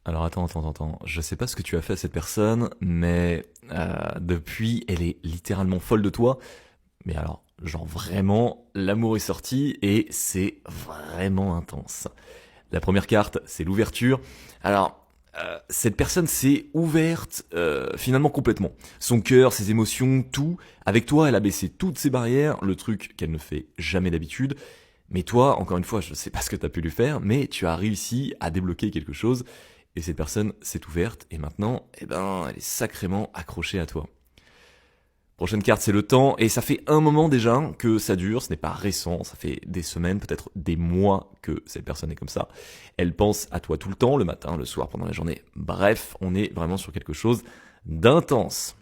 Alors attends. Je sais pas ce que tu as fait à cette personne, mais depuis, elle est littéralement folle de toi. Mais alors, genre vraiment, l'amour est sorti et c'est vraiment intense. La première carte, c'est l'ouverture. Alors, cette personne s'est ouverte finalement complètement. Son cœur, ses émotions, tout. Avec toi, elle a baissé toutes ses barrières, le truc qu'elle ne fait jamais d'habitude. Mais toi, encore une fois, je ne sais pas ce que tu as pu lui faire, mais tu as réussi à débloquer quelque chose. Et cette personne s'est ouverte et maintenant, eh ben, elle est sacrément accrochée à toi. Prochaine carte, c'est le temps, et ça fait un moment déjà que ça dure, ce n'est pas récent, ça fait des semaines, peut-être des mois que cette personne est comme ça. Elle pense à toi tout le temps, le matin, le soir, pendant la journée. Bref, on est vraiment sur quelque chose d'intense.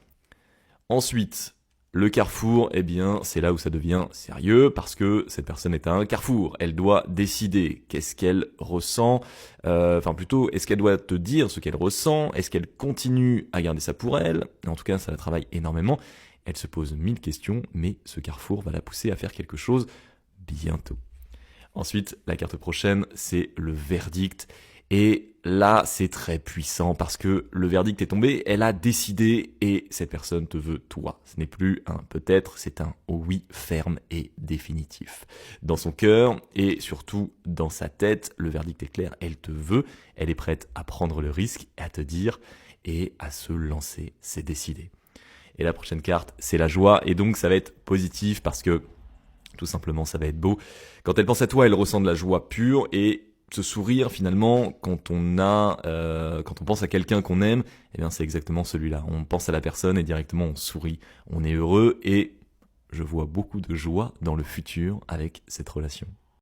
Ensuite, le carrefour, eh bien, c'est là où ça devient sérieux, parce que cette personne est à un carrefour. Elle doit décider qu'est-ce qu'elle ressent, enfin plutôt, est-ce qu'elle doit te dire ce qu'elle ressent, est-ce qu'elle continue à garder ça pour elle, en tout cas, ça la travaille énormément. Elle se pose 1000 questions, mais ce carrefour va la pousser à faire quelque chose bientôt. Ensuite, la carte prochaine, c'est le verdict. Et là, c'est très puissant parce que le verdict est tombé, elle a décidé et cette personne te veut toi. Ce n'est plus un peut-être, c'est un oui ferme et définitif. Dans son cœur et surtout dans sa tête, le verdict est clair, elle te veut, elle est prête à prendre le risque, à te dire et à se lancer, c'est décidé. Et la prochaine carte, c'est la joie et donc ça va être positif parce que tout simplement, ça va être beau. Quand elle pense à toi, elle ressent de la joie pure et ce sourire finalement, quand on pense à quelqu'un qu'on aime, eh bien c'est exactement celui-là. On pense à la personne et directement on sourit, on est heureux et je vois beaucoup de joie dans le futur avec cette relation.